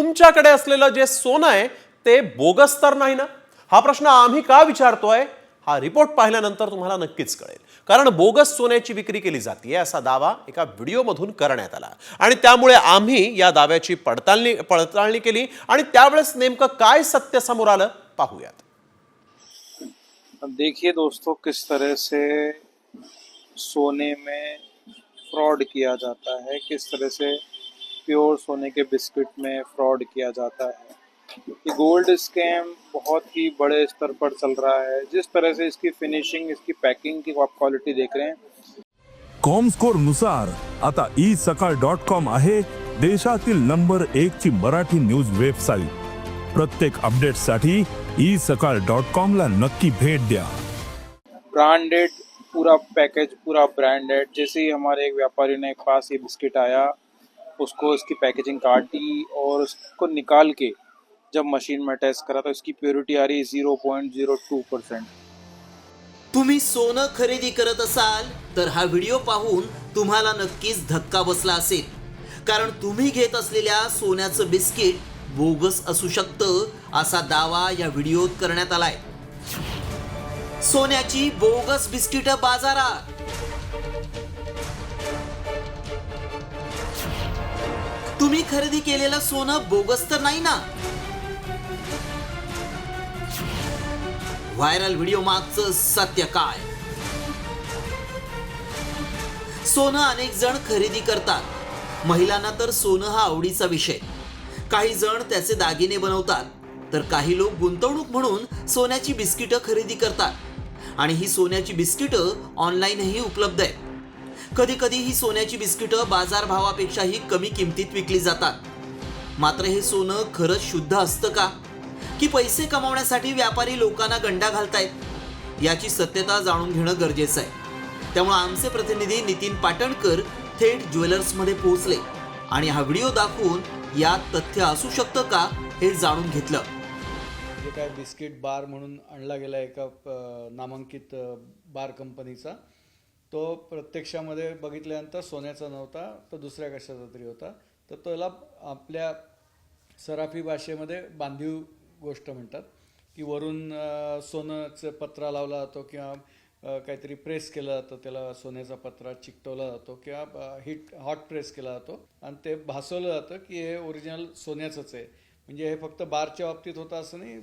तुमच्याकडे असलेलं जे सोनं आहे ते बोगस तर नाही ना? हा प्रश्न आम्ही का विचारतोय? हा रिपोर्ट पाहिल्यानंतर तुम्हाला नक्कीच कळेल. कारण बोगस सोन्याची विक्री केली जाते असा दावा एका व्हिडिओमधून करण्यात आला आणि त्यामुळे आम्ही या दाव्याची पडताळणी केली आणि त्यावेळेस नेमकं काय सत्य समोर आलं पाहूयात. अब देखिए दोस्तों, किस तरह से सोने में फ्रॉड किया जाता है, किस तरह से प्योर सोने के बिस्किट में फ्रॉड किया जाता है. ये गोल्ड स्कैम बहुत ही बड़े स्तर पर चल रहा है. जिस तरह से इसकी फिनिशिंग, इसकी पैकिंग की आप क्वालिटी देख रहे हैं. कॉमस्कोर नुसार आता isakal.com आहे देशातील नंबर 1 ची मराठी न्यूज वेबसाईट. प्रत्येक अपडेटसाठी isakal.com ला नक्की भेट द्या. ब्रांडेड पूरा पैकेज, पूरा ब्रांडेड. जैसे ही हमारे एक व्यापारी ने पास ये बिस्किट आया, उसको इसकी पैकेजिंग काटी और उसको निकाल के जब मशीन में टेस्ट करा तो इसकी प्योरिटी आ रही 0.02%. तुम्ही सोनं खरेदी करत असाल तर हा व्हिडिओ पाहून तुम्हाला नक्कीच धक्का बसला असेल. कारण तुम्ही घेत असलेल्या सोन्याचं बिस्किट बोगस असू शकतं असा दावा या व्हिडिओत करण्यात आलाय. सोन्याची बोगस बिस्किट बाजारात. तुम्ही खरेदी केलेलं सोनं बोगस तर नाही ना? व्हायरल व्हिडिओ मागचं सत्य काय? सोनं अनेक जण खरेदी करतात. महिलांना तर सोनं हा आवडीचा विषय. काही जण त्याचे दागिने बनवतात तर काही लोक गुंतवणूक म्हणून सोन्याची बिस्किटं खरेदी करतात. आणि ही सोन्याची बिस्किटं ऑनलाईनही उपलब्ध आहेत. कधी कधी ही सोन्याची बिस्किटं बाजारभावापेक्षाही कमी किमतीत विकली जातात. मात्र हे सोनं खरंच शुद्ध असतं का, की पैसे कमावण्यासाठी व्यापारी लोकांना गंडा घालतायत? याची सत्यता जाणून घेणं गरजेचं आहे. त्यामुळे आमचे प्रतिनिधी नितीन पाटणकर थेट ज्वेलर्समध्ये पोहोचले आणि हा व्हिडिओ दाखवून यात तथ्य असू शकतं का हे जाणून घेतलं. जे काय बिस्किट बार म्हणून आणला गेला एका नामांकित बार कंपनीचा, तो प्रत्यक्षामध्ये बघितल्यानंतर सोन्याचा नव्हता, तो दुसऱ्या कशाचा तरी होता. तर त्याला आपल्या सराफी भाषेमध्ये बांधीव गोष्ट म्हणतात, की वरून सोन्याचं पत्रा लावला जातो किंवा काहीतरी प्रेस केलं जातं, त्याला सोन्याचा पत्रा चिकटवला जातो किंवा हॉट प्रेस केला जातो आणि ते भासवलं जातं की हे ओरिजिनल सोन्याचंच आहे. म्हणजे हे फक्त बारच्या बाबतीत होतं असं नाही,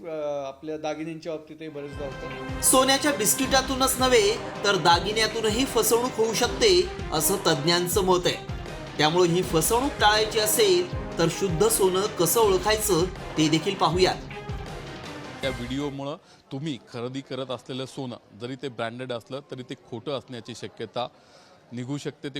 आपल्या दागिन्यांच्या बाबतीतही बरेचदा होतं. सोन्याच्या बिस्किटातूनच नव्हे तर दागिन्यातूनही फसवणूक होऊ शकते असं तज्ज्ञांचं मत आहे. त्यामुळे ही फसवणूक टाळायची असेल तर शुद्ध सोनं कसं ओळखायचं ते देखील पाहूयात. या व्हिडिओमुळं तुम्ही खरेदी करत असलेलं सोनं जरी ते ब्रँडेड असलं तरी ते खोटं असण्याची शक्यता निघू शकते. ते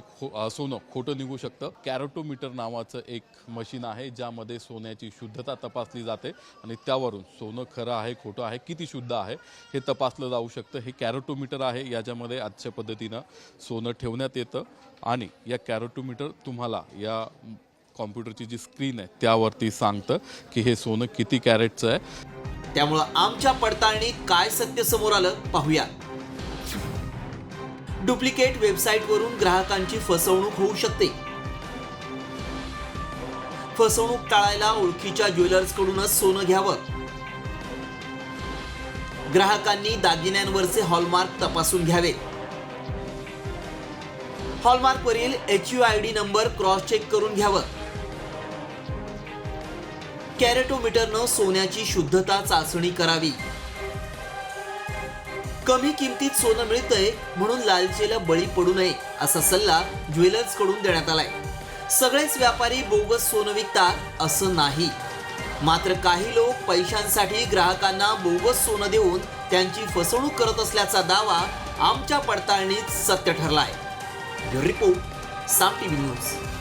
सोनं खोटं निघू शकतं. कॅरोटोमीटर नावाचं एक मशीन आहे ज्यामध्ये सोन्याची शुद्धता तपासली जाते आणि त्यावरून सोनं खरं आहे खोटं आहे किती शुद्ध आहे हे तपासलं जाऊ शकतं. हे कॅरोटोमीटर आहे, याच्यामध्ये आजच्या पद्धतीनं सोनं ठेवण्यात येतं आणि या कॅरोटोमीटर तुम्हाला या कॉम्प्युटरची जी स्क्रीन आहे त्यावरती सांगतं की हे सोनं किती कॅरेटचं आहे. त्यामुळं आमच्या पडताळणीत काय सत्य समोर आलं पाहूया. डुप्लिकेट वेबसाईटवरून ग्राहकांची फसवणूक होऊ शकते. फसवणूक टाळायला ओळखीच्या ज्वेलर्सकडूनच सोनं घ्यावं. ग्राहकांनी दागिन्यांवरचे हॉलमार्क तपासून घ्यावेत. हॉलमार्कवरील HUID नंबर क्रॉस चेक करून घ्यावं. कॅरेटोमीटरनं सोन्याची शुद्धता चाचणी करावी. कमी किमतीत सोनं मिळतंय म्हणून लालचीला बळी पडू नये असा सल्ला ज्वेलर्स कडून देण्यात आलाय. सगळेच व्यापारी बोगस सोनं विकतात असं नाही. मात्र काही लोक पैशांसाठी ग्राहकांना बोगस सोनं देऊन त्यांची फसवणूक करत असल्याचा दावा आमच्या पडताळणीत सत्य ठरलाय. रिपोर्ट साम टीव्ही न्यूज.